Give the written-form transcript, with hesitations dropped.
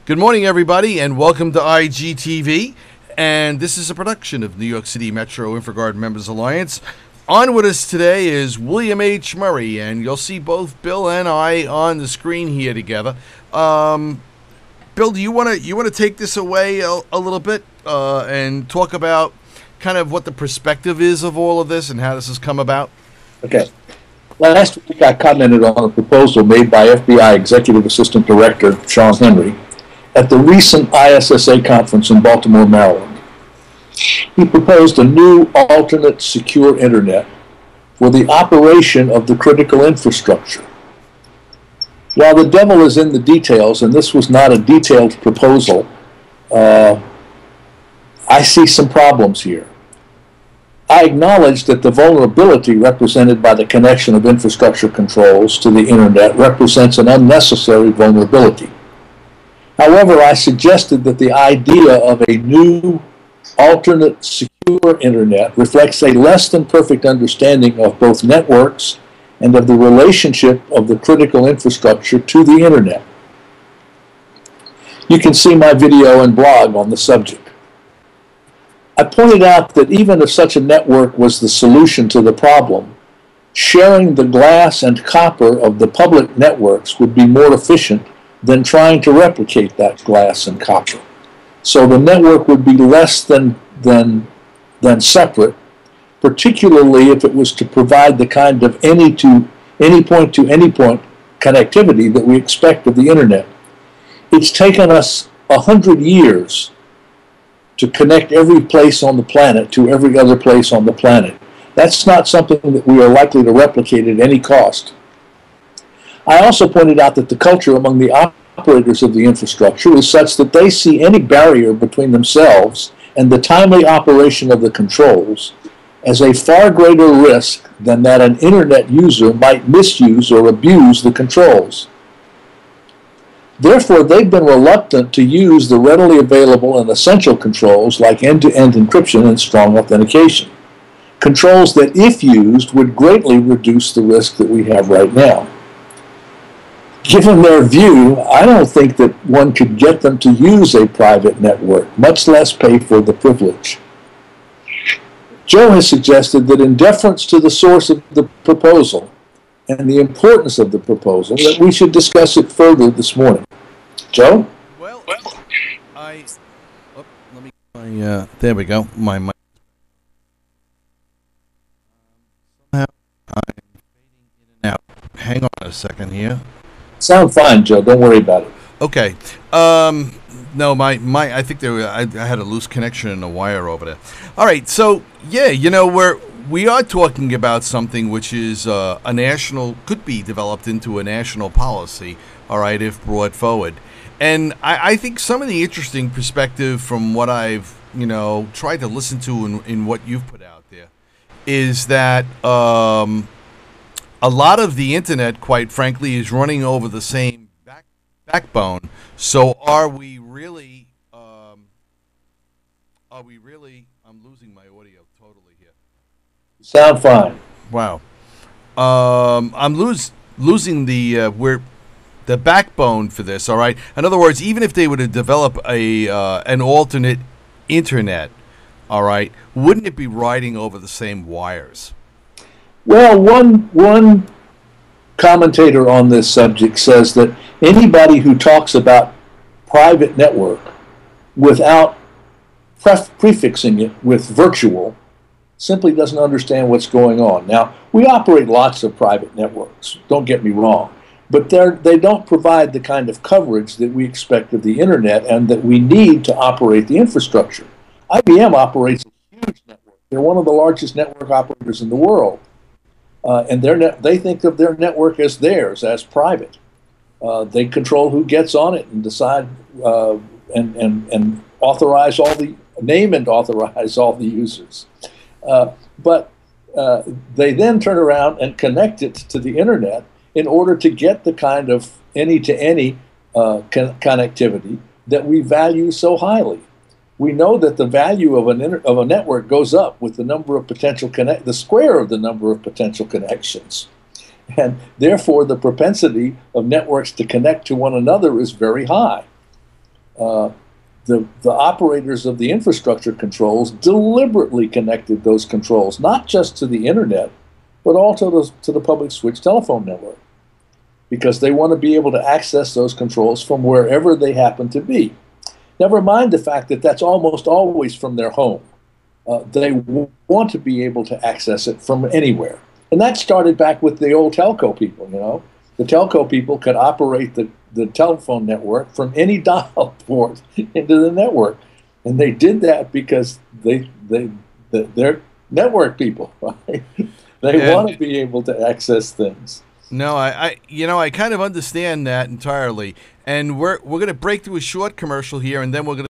Good morning, everybody, and welcome to IGTV. And this is a production of New York City Metro InfraGard Members Alliance. On with us today is William H. Murray, and you'll see both Bill and I on the screen here together. Bill, do you want to take this away a little bit and talk about kind of what the perspective is of all of this and how this has come about? Okay. Last week I commented on a proposal made by FBI Executive Assistant Director Sean Henry at the recent ISSA conference in Baltimore, Maryland. He proposed a new alternate secure internet for the operation of the critical infrastructure. While the devil is in the details, and this was not a detailed proposal, I see some problems here. I acknowledge that the vulnerability represented by the connection of infrastructure controls to the internet represents an unnecessary vulnerability. However, I suggested that the idea of a new alternate secure internet reflects a less than perfect understanding of both networks and of the relationship of the critical infrastructure to the internet. You can see my video and blog on the subject. I pointed out that even if such a network was the solution to the problem, sharing the glass and copper of the public networks would be more efficient than trying to replicate that glass and copper. So the network would be less than separate, particularly if it was to provide the kind of any point connectivity that we expect of the internet. It's taken us 100 years to connect every place on the planet to every other place on the planet. That's not something that we are likely to replicate at any cost. I also pointed out that the culture among the operators of the infrastructure is such that they see any barrier between themselves and the timely operation of the controls as a far greater risk than that an internet user might misuse or abuse the controls. Therefore, they've been reluctant to use the readily available and essential controls like end-to-end encryption and strong authentication. Controls that, if used, would greatly reduce the risk that we have right now. Given their view, I don't think that one could get them to use a private network, much less pay for the privilege. Joe has suggested that in deference to the source of the proposal and the importance of the proposal, that we should discuss it further this morning. Joe? Well, there we go. My mic. Somehow I'm fading in and out. Hang on a second here. Sound fine, Joe. Don't worry about it. Okay. No, I think I had a loose connection in the wire over there. All right. So yeah, we are talking about something which is a national, could be developed into a national policy. All right, if brought forward, and I think some of the interesting perspective from what I've tried to listen to in what you've put out there is that a lot of the internet, quite frankly, is running over the same backbone. So are we really? I'm losing my audio totally here. Sound fine. Wow. I'm losing the backbone for this. All right. In other words, even if they were to develop an alternate internet, all right, wouldn't it be riding over the same wires? Well, one commentator on this subject says that anybody who talks about private network without prefixing it with virtual simply doesn't understand what's going on. Now, we operate lots of private networks, don't get me wrong, but they don't provide the kind of coverage that we expect of the internet and that we need to operate the infrastructure. IBM operates a huge network. They're one of the largest network operators in the world. And they think of their network as theirs, as private. They control who gets on it and decide and authorize name and authorize all the users. But they then turn around and connect it to the internet in order to get the kind of any-to-any connectivity that we value so highly. We know that the value of a network goes up with the number of the square of the number of potential connections. And therefore, the propensity of networks to connect to one another is very high. the operators of the infrastructure controls deliberately connected those controls not just to the internet, but also to the public switch telephone network, because they want to be able to access those controls from wherever they happen to be. Never mind the fact that that's almost always from their home. They want to be able to access it from anywhere. And that started back with the old telco people, you know. The telco people could operate the telephone network from any dial port into the network. And they did that because they're network people, right? They want to be able to access things. No, I kind of understand that entirely. And we're going to break through a short commercial here, and then we're going to